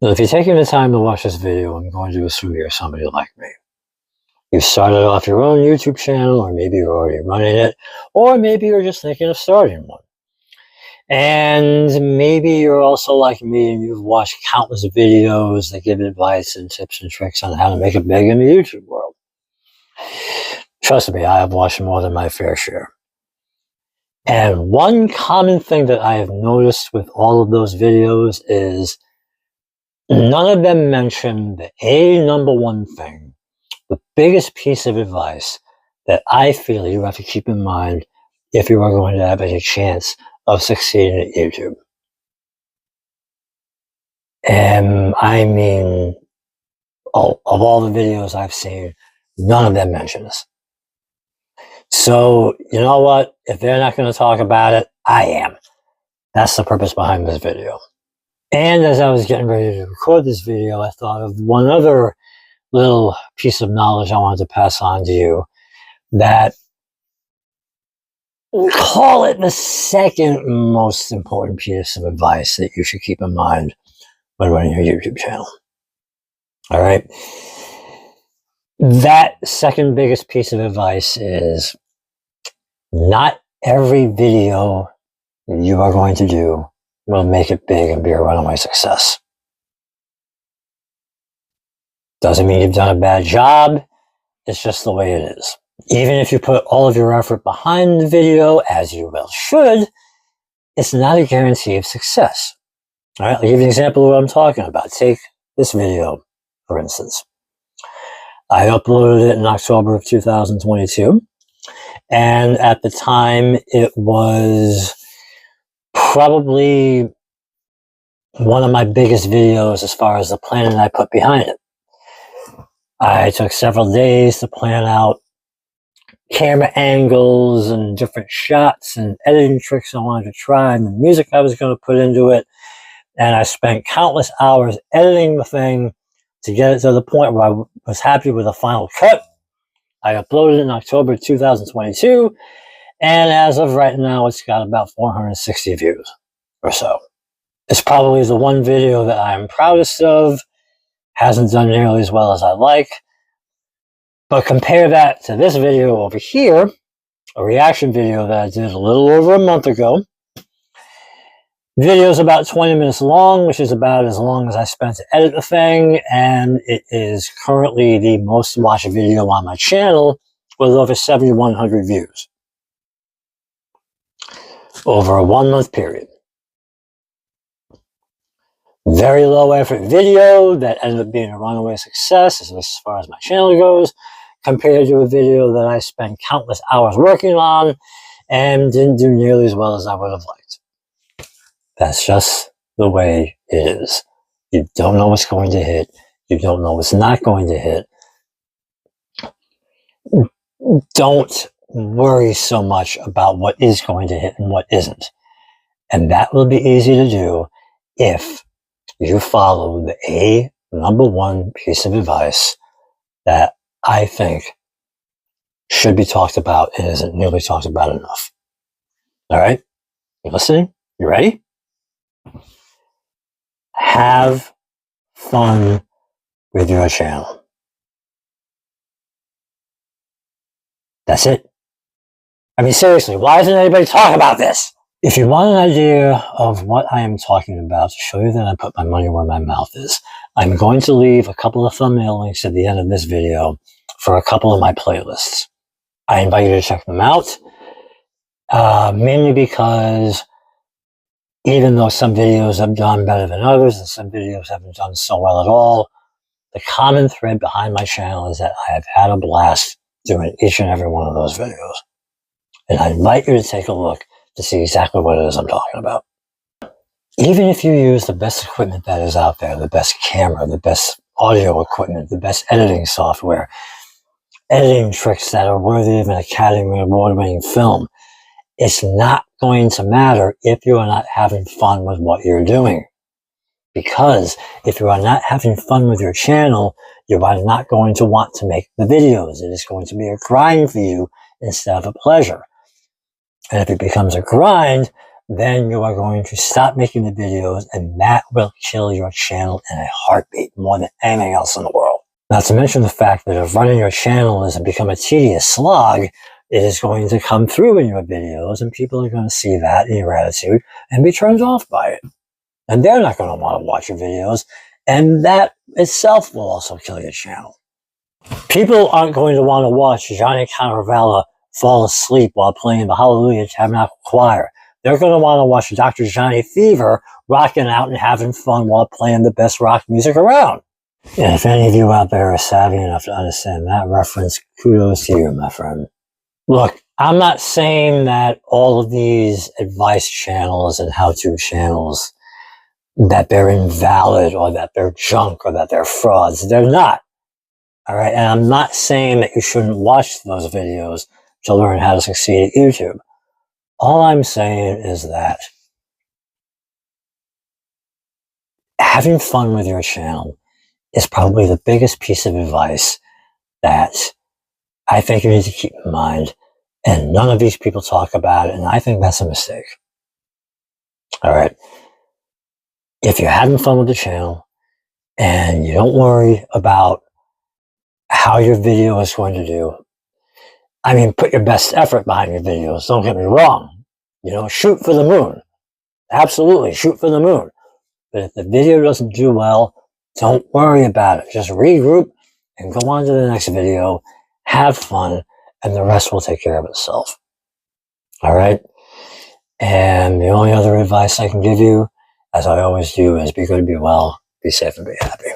Now, if you're taking the time to watch this video, I'm going to assume you're somebody like me. You started off your own YouTube channel, or maybe you're already running it, or maybe you're just thinking of starting one. And maybe you're also like me and you've watched countless videos that give advice and tips and tricks on how to make it big in the YouTube world. Trust me, I have watched more than my fair share. And one common thing that I have noticed with all of those videos is none of them mention the number one thing, the biggest piece of advice that I feel you have to keep in mind if you are going to have any chance of succeeding at YouTube. And I mean, of all the videos I've seen, none of them mention this. So, you know what? If they're not going to talk about it, I am. That's the purpose behind this video. And as I was getting ready to record this video, I thought of one other little piece of knowledge I wanted to pass on to you that, call it the second most important piece of advice that you should keep in mind when running your YouTube channel. All right. That second biggest piece of advice is not every video you are going to do will make it big and be a runaway success. Doesn't mean you've done a bad job. It's just the way it is. Even if you put all of your effort behind the video, as you well should, it's not a guarantee of success. All right, I'll give you an example of what I'm talking about. Take this video, for instance. I uploaded it in October of 2022, and at the time, it was probably one of my biggest videos as far as the planning I put behind it. I took several days to plan out camera angles and different shots and editing tricks I wanted to try and the music I was going to put into it. And I spent countless hours editing the thing to get it to the point where I was happy with the final cut. I uploaded it in October 2022. And as of right now, it's got about 460 views or so. It's probably the one video that I'm proudest of. Hasn't done nearly as well as I like. But compare that to this video over here, a reaction video that I did a little over a month ago. The video is about 20 minutes long, which is about as long as I spent to edit the thing, and it is currently the most watched video on my channel with over 7,100 views over a 1 month period. Very low effort video that ended up being a runaway success as far as my channel goes, compared to a video that I spent countless hours working on and didn't do nearly as well as I would have liked. That's just the way it is. You don't know what's going to hit. You don't know what's not going to hit. Don't worry so much about what is going to hit and what isn't. And that will be easy to do if you follow the number one piece of advice that I think should be talked about and isn't nearly talked about enough. All right? You listening? You ready? Have fun with your channel. That's it. I mean, seriously, why doesn't anybody talk about this? If you want an idea of what I am talking about, to show you that I put my money where my mouth is, I'm going to leave a couple of thumbnail links at the end of this video for a couple of my playlists. I invite you to check them out, mainly because even though some videos have done better than others and some videos haven't done so well at all, the common thread behind my channel is that I have had a blast doing each and every one of those videos. And I invite you to take a look to see exactly what it is I'm talking about. Even if you use the best equipment that is out there, the best camera, the best audio equipment, the best editing software, editing tricks that are worthy of an Academy Award-winning film, it's not going to matter if you are not having fun with what you're doing. Because if you are not having fun with your channel, you are not going to want to make the videos. It is going to be a grind for you instead of a pleasure. And if it becomes a grind, then you are going to stop making the videos, and that will kill your channel in a heartbeat more than anything else in the world. Not to mention the fact that if running your channel has become a tedious slog, it is going to come through in your videos, and people are going to see that in your attitude and be turned off by it. And they're not going to want to watch your videos, and that itself will also kill your channel. People aren't going to want to watch Johnny Caravella fall asleep while playing the Hallelujah Tabernacle Choir. They're going to want to watch Dr. Johnny Fever rocking out and having fun while playing the best rock music around. And if any of you out there are savvy enough to understand that reference, kudos to you, my friend. Look, I'm not saying that all of these advice channels and how-to channels, that they're invalid or that they're junk or that they're frauds. They're not. All right. And I'm not saying that you shouldn't watch those videos to learn how to succeed at YouTube. All I'm saying is that having fun with your channel is probably the biggest piece of advice that I think you need to keep in mind. And none of these people talk about it. And I think that's a mistake. All right. If you're having fun with the channel and you don't worry about how your video is going to do, I mean, put your best effort behind your videos. Don't get me wrong. You know, shoot for the moon. Absolutely, shoot for the moon. But if the video doesn't do well, don't worry about it. Just regroup and go on to the next video. Have fun, and the rest will take care of itself. All right? And the only other advice I can give you, as I always do, is be good, be well, be safe, and be happy.